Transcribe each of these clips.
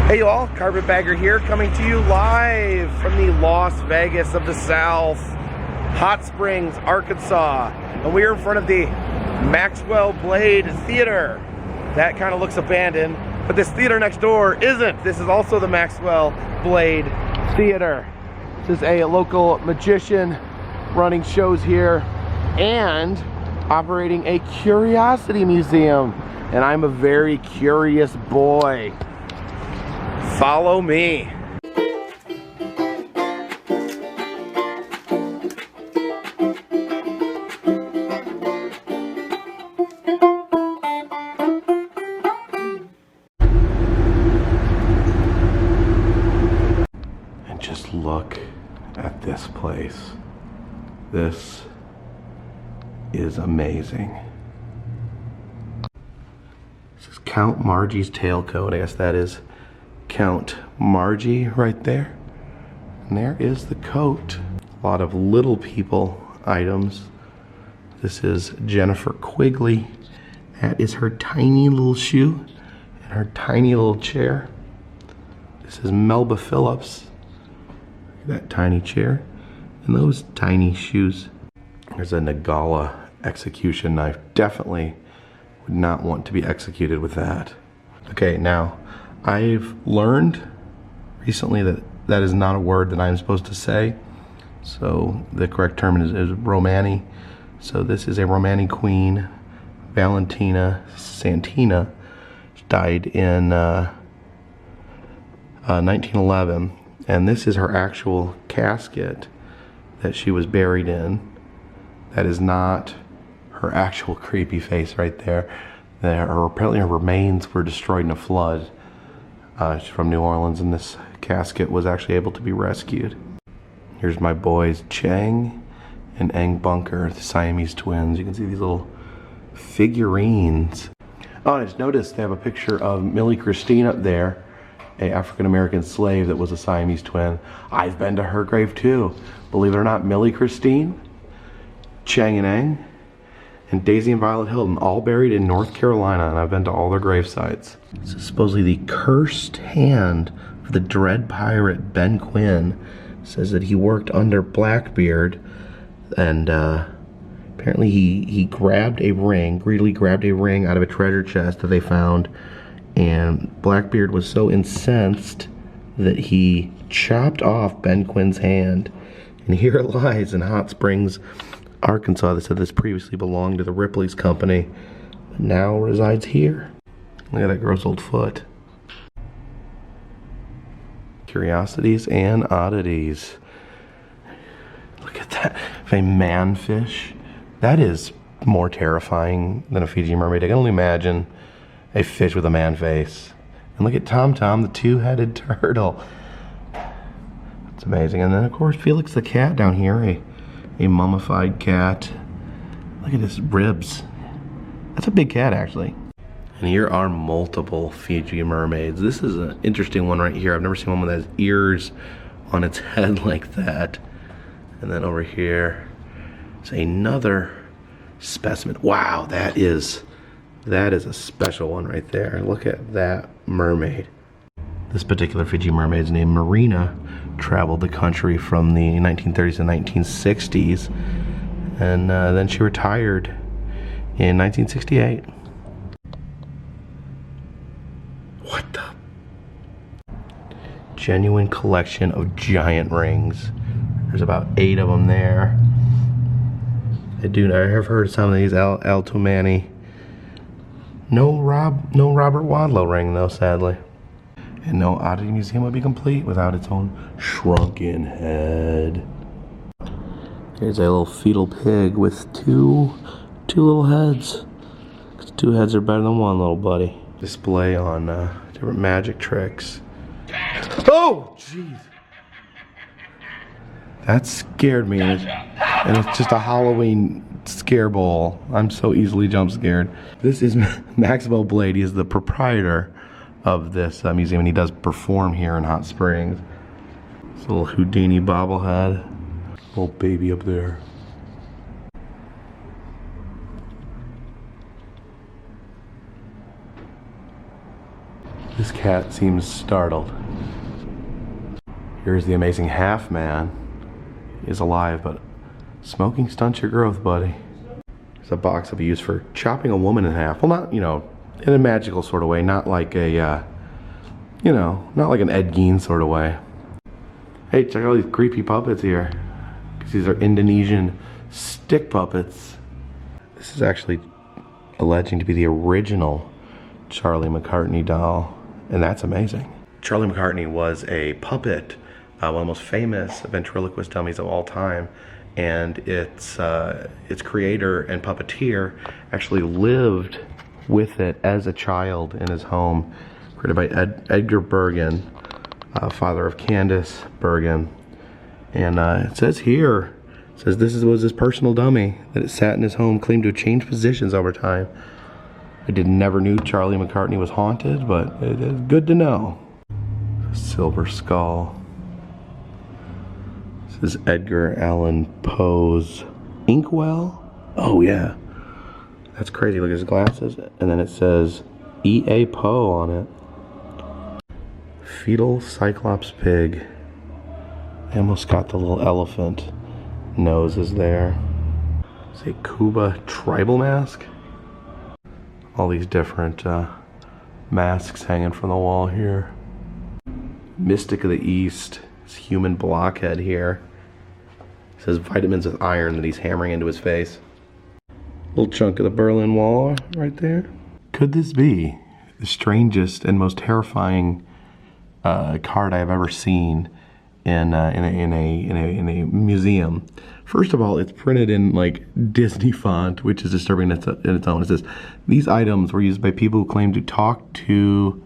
Hey you all, Carpetbagger here, coming to you live from the Las Vegas of the South, Hot Springs, Arkansas. And we are in front of the Maxwell Blade Theater. That kind of looks abandoned, but this theater next door isn't. This is also the Maxwell Blade Theater. This is a local magician running shows here and operating a curiosity museum. And I'm a very curious boy. Follow me. And just look at this place. This is amazing. This is Count Margie's tailcoat. I guess that is Count Margie right there. And there is the coat. A lot of little people items. This is Jennifer Quigley. That is her tiny little shoe and her tiny little chair. This is Melba Phillips. Look at that tiny chair and those tiny shoes. There's a Nagala execution knife. Definitely would not want to be executed with that. Okay, now I've learned recently that that is not a word that I'm supposed to say. So the correct term is Romani. So this is a Romani queen, Valentina Santina. She died in 1911. And this is her actual casket that she was buried in. That is not her actual creepy face right there. Apparently her remains were destroyed in a flood. She's from New Orleans, and this casket was actually able to be rescued. Here's my boys Chang and Eng Bunker, the Siamese Twins. You can see these little figurines. Oh, I just noticed they have a picture of Millie Christine up there, an African-American slave that was a Siamese twin. I've been to her grave too. Believe it or not, Millie Christine, Chang and Eng, and Daisy and Violet Hilton, all buried in North Carolina, and I've been to all their grave sites. This is supposedly the cursed hand of the dread pirate Ben Quinn. It says that he worked under Blackbeard, and apparently he grabbed a ring, greedily grabbed a ring out of a treasure chest that they found, and Blackbeard was so incensed that he chopped off Ben Quinn's hand, and here it lies in Hot Springs, Arkansas. They said this previously belonged to the Ripley's company, but now resides here. Look at that gross old foot. Curiosities and oddities. Look at that. A manfish. That is more terrifying than a Fiji mermaid. I can only imagine a fish with a man face. And look at Tom Tom, the two-headed turtle. It's amazing. And then of course Felix the cat down here, a mummified cat. Look at his ribs. That's a big cat actually. And here are multiple Fiji mermaids. This is an interesting one right here. I've never seen one that has ears on its head like that. And then over here is another specimen. Wow, that is a special one right there. Look at that mermaid. This particular Fiji mermaid is named Marina. Traveled the country from the 1930s and 1960s, and then she retired in 1968. What the? Genuine collection of giant rings. There's about 8 of them there. I have heard of some of these Altomani. No Robert Wadlow ring though, sadly. And no oddity museum would be complete without its own shrunken head. Here's a little fetal pig with two little heads. 'Cause 2 heads are better than 1, little buddy. Display on different magic tricks. Oh, jeez. That scared me, and it's just a Halloween scare ball. I'm so easily jump scared. This is Maxwell Blade. He is the proprietor of this museum, and he does perform here in Hot Springs. This little Houdini bobblehead. Little baby up there. This cat cat seems startled. Here's the amazing half man. He is alive, but smoking stunts your growth, buddy. There's a box that we use for chopping a woman in half. Well, not, you know, in a magical sort of way, not like a, you know, not like an Ed Gein sort of way. Hey, check out these creepy puppets here. Because these are Indonesian stick puppets. This is actually alleging to be the original Charlie McCartney doll, and that's amazing. Charlie McCartney was a puppet, one of the most famous ventriloquist dummies of all time, and its creator and puppeteer actually lived with it as a child in his home, created by Edgar Bergen, father of Candace Bergen. And it says here, it says this was his personal dummy, that it sat in his home, claimed to have changed positions over time. I never knew Charlie McCartney was haunted, but it is good to know. Silver skull. This is Edgar Allan Poe's inkwell. Oh yeah, that's crazy. Look at his glasses, and then it says E.A. Poe on it. Fetal Cyclops pig. I almost got the little elephant noses there. It's a Cuba tribal mask. All these different masks hanging from the wall here. Mystic of the East. This human blockhead here. It says vitamins with iron that he's hammering into his face. Little chunk of the Berlin Wall right there. Could this be the strangest and most terrifying card I have ever seen in a museum? First of all, it's printed in like Disney font, which is disturbing in its own. It says, these items were used by people who claim to talk to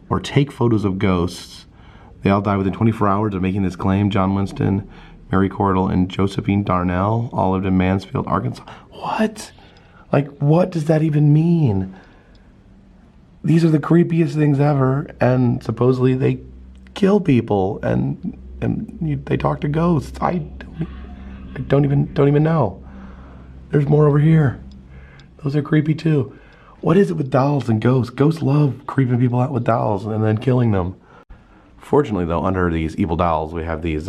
or take photos of ghosts. They all died within 24 hours of making this claim. John Winston, Mary Cordell, and Josephine Darnell all lived in Mansfield, Arkansas. What? Like, what does that even mean? These are the creepiest things ever, and supposedly they kill people and they talk to ghosts. I don't even know. There's more over here. Those are creepy too. What is it with dolls and ghosts? Ghosts love creeping people out with dolls and then killing them. Fortunately though, under these evil dolls, we have these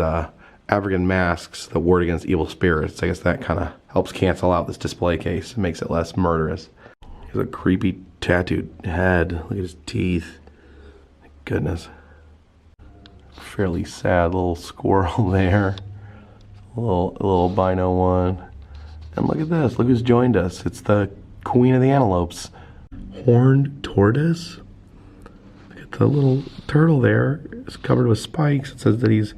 African masks that ward against evil spirits. I guess that kind of helps cancel out this display case and makes it less murderous. Here's a creepy tattooed head. Look at his teeth. My goodness. Fairly sad little squirrel there. A little albino one. And look at this. Look who's joined us. It's the queen of the antelopes. Horned tortoise. Look at the little turtle there. It's covered with spikes. It says that he's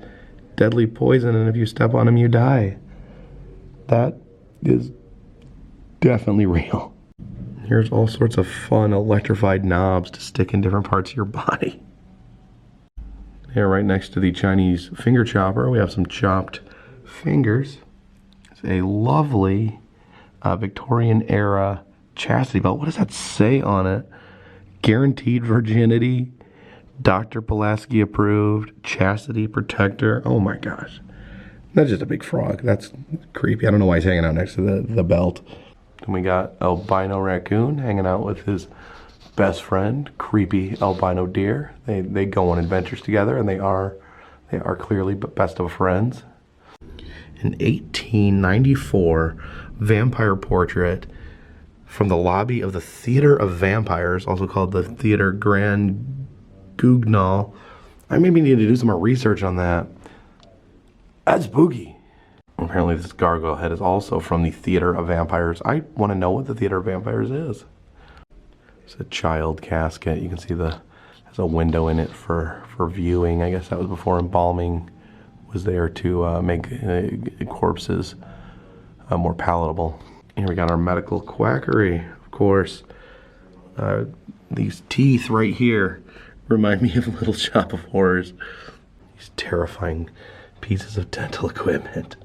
deadly poison, and if you step on him, you die. That is definitely real. Here's all sorts of fun electrified knobs to stick in different parts of your body. Here, right next to the Chinese finger chopper, we have some chopped fingers. It's a lovely Victorian era chastity belt. What does that say on it? Guaranteed virginity, Dr. Pulaski approved, chastity protector. Oh my gosh. That's just a big frog. That's creepy. I don't know why he's hanging out next to the belt. Then we got albino raccoon hanging out with his best friend, creepy albino deer. They go on adventures together, and they are clearly best of friends. An 1894 vampire portrait from the lobby of the Theater of Vampires, also called the Theater Grand Guignol. I maybe need to do some more research on that. That's spooky. Apparently this gargoyle head is also from the Theater of Vampires. I want to know what the Theater of Vampires is. It's a child casket. You can see there's a window in it for viewing. I guess that was before embalming was there to make corpses more palatable. Here we got our medical quackery, of course. These teeth right here remind me of Little Shop of Horrors. These terrifying pieces of dental equipment.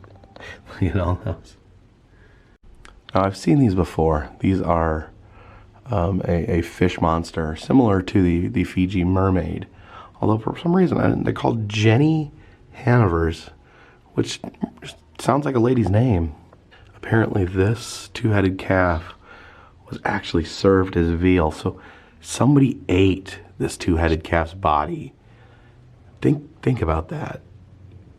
Look at all those. Now, I've seen these before. These are a fish monster, similar to the Fiji mermaid. Although for some reason they're called Jenny Hanovers, which sounds like a lady's name. Apparently this two-headed calf was actually served as veal. So somebody ate this two-headed calf's body. Think about that.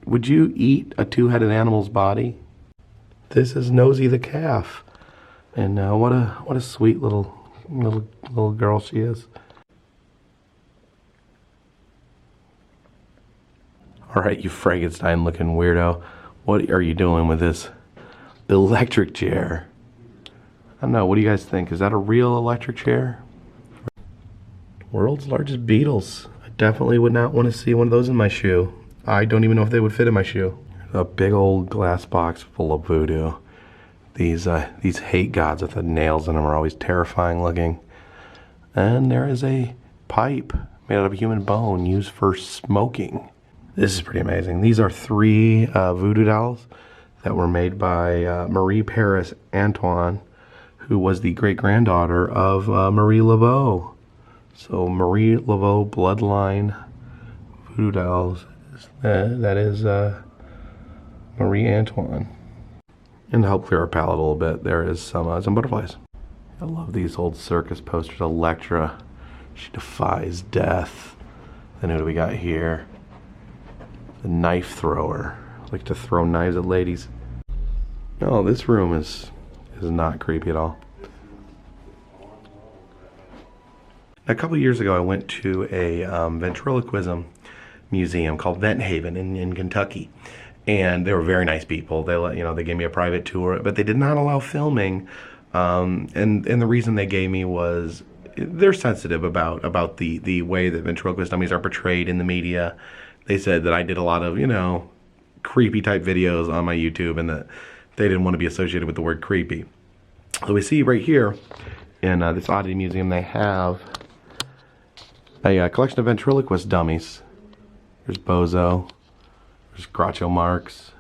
Would you eat a two-headed animal's body? This is Nosy the calf, and what a sweet little girl she is. All right, you Frankenstein-looking weirdo, what are you doing with this electric chair? I don't know. What do you guys think? Is that a real electric chair? World's largest beetles. I definitely would not want to see one of those in my shoe. I don't even know if they would fit in my shoe. A big old glass box full of voodoo. These hate gods with the nails in them are always terrifying looking. And there is a pipe made out of human bone used for smoking. This is pretty amazing. These are 3 voodoo dolls that were made by Marie Paris Antoine, who was the great-granddaughter of Marie Laveau. So Marie Laveau bloodline voodoo dolls. That is Marie Antoine. And to help clear our palate a little bit, there is some butterflies. I love these old circus posters. Electra, she defies death. Then who do we got here? The knife thrower. I like to throw knives at ladies. No, this room is not creepy at all. A couple years ago, I went to a ventriloquism museum called Vent Haven in Kentucky, and they were very nice people. They gave me a private tour, but they did not allow filming. And the reason they gave me was they're sensitive about the way that ventriloquist dummies are portrayed in the media. They said that I did a lot of creepy type videos on my YouTube, and that they didn't want to be associated with the word creepy. So we see right here in this oddity museum, they have a collection of ventriloquist dummies. There's Bozo, there's Groucho Marx,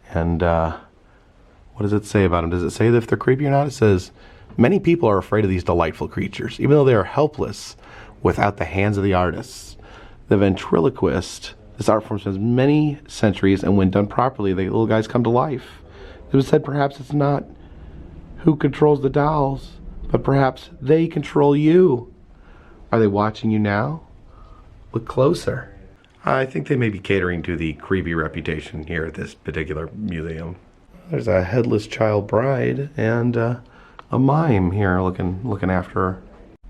and what does it say about them? Does it say if they're creepy or not? It says, many people are afraid of these delightful creatures, even though they are helpless without the hands of the artists. The ventriloquist, this art form spans many centuries, and when done properly, the little guys come to life. It was said perhaps it's not who controls the dolls, but perhaps they control you. Are they watching you now? Look closer. I think they may be catering to the creepy reputation here at this particular museum. There's a headless child bride and a mime here looking after her.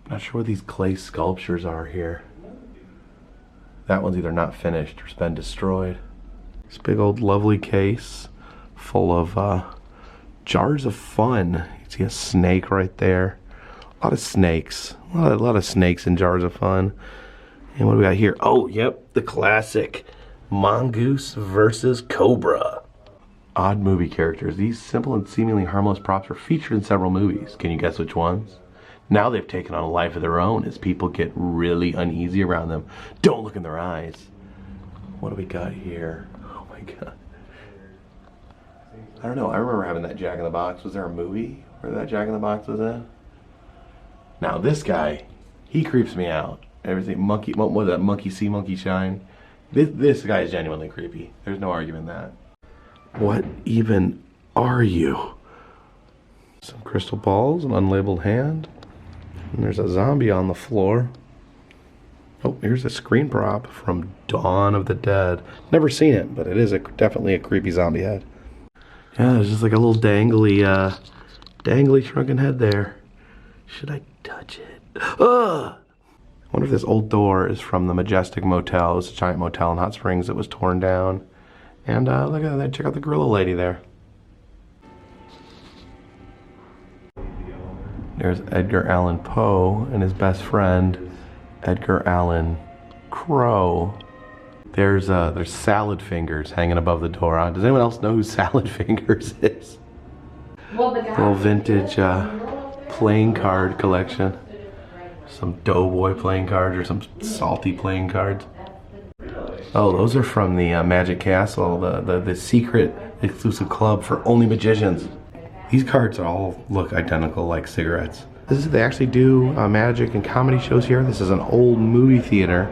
Not sure what these clay sculptures are here. That one's either not finished or it's been destroyed. This big old lovely case full of jars of fun. You see a snake right there. A lot of snakes. A lot of snakes in jars of fun. And what do we got here? Oh, yep, the classic Mongoose versus Cobra. Odd movie characters. These simple and seemingly harmless props are featured in several movies. Can you guess which ones? Now they've taken on a life of their own as people get really uneasy around them. Don't look in their eyes. What do we got here? Oh my god. I don't know. I remember having that Jack in the Box. Was there a movie where that Jack in the Box was in? Now this guy, he creeps me out. Everything monkey, what was that? Monkey see, monkey shine. This guy is genuinely creepy. There's no argument that. What even are you? Some crystal balls, an unlabeled hand. And there's a zombie on the floor. Oh, here's a screen prop from Dawn of the Dead. Never seen it, but it is definitely a creepy zombie head. Yeah, there's just like a little dangly shrunken head there. Should I touch it? Ugh! I wonder if this old door is from the Majestic Motel. It's a giant motel in Hot Springs that was torn down. And look at that, check out the gorilla lady there. There's Edgar Allan Poe and his best friend, Edgar Allan Crow. There's Salad Fingers hanging above the door. Does anyone else know who Salad Fingers is? Well, the little vintage playing card collection. Some Doughboy playing cards or some salty playing cards. Oh, those are from the Magic Castle, the secret exclusive club for only magicians. These cards all look identical like cigarettes. They actually do magic and comedy shows here. This is an old movie theater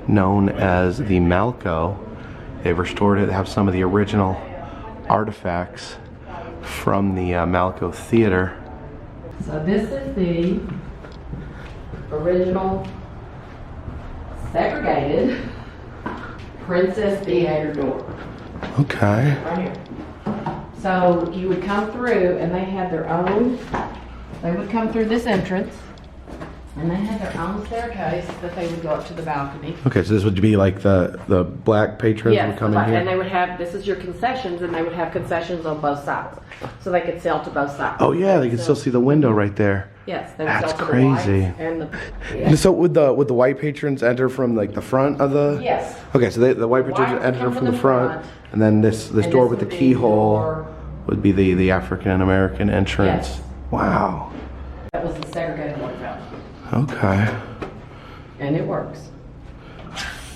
known as the Malco. They've restored it. They have some of the original artifacts from the Malco Theater. So this is the original segregated princess theater door. Okay. Right here. So you would come through and they had their own, they would come through this entrance and they had their own staircase that they would go up to the balcony. Okay, so this would be like the black patrons would come in here? And they would have, this is your concessions, and they would have concessions on both sides. So they could sell to both sides. Oh yeah, they can still see the window right there. Yes, they would That's sell to crazy. the whites and the, And so would the white patrons enter from like the front of the? Yes. Okay, so the white patrons would Whites enter come from the front, and then this and door this with the would be keyhole your- would be the African American entrance. Yes. Wow. That was the segregated water fountain. Okay. And it works.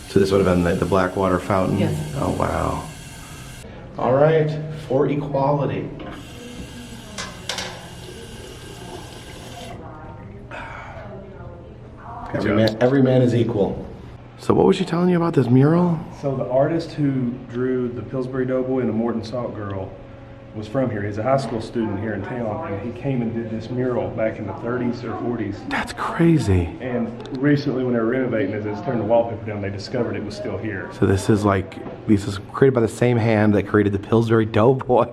So this would have been the black water fountain? Yes. Oh wow. All right, for equality. Every man is equal. So what was she telling you about this mural? So the artist who drew the Pillsbury Doughboy and the Morton Salt Girl was from here. He's a high school student here in town, and he came and did this mural back in the 30s or 40s. That's crazy. And recently, when they were renovating it, they turned the wallpaper down. They discovered it was still here. So this is created by the same hand that created the Pillsbury Doughboy.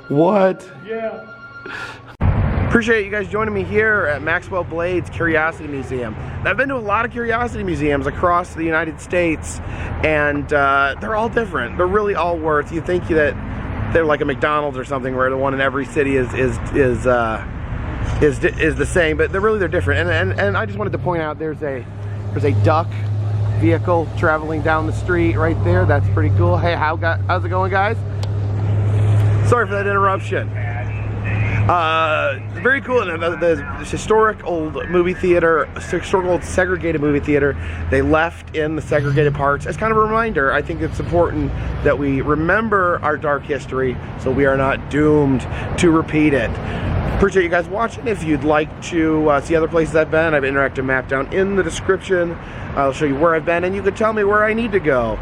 What? Yeah. Appreciate you guys joining me here at Maxwell Blade's Curiosity Museum. And I've been to a lot of curiosity museums across the United States, and they're all different. They're really all worth. You think that they're like a McDonald's or something, where the one in every city is the same, but they're different. And I just wanted to point out there's a duck vehicle traveling down the street right there. That's pretty cool. Hey, how's it going, guys? Sorry for that interruption. Very cool. The historic old movie theater, historical old segregated movie theater, they left in the segregated parts. As kind of a reminder, I think it's important that we remember our dark history so we are not doomed to repeat it. Appreciate you guys watching. If you'd like to see other places I've been, I have an interactive map down in the description. I'll show you where I've been, and you can tell me where I need to go.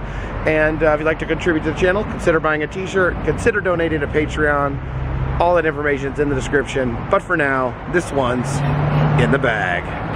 And if you'd like to contribute to the channel, consider buying a t-shirt, consider donating to Patreon. All that information's in the description. But for now, this one's in the bag.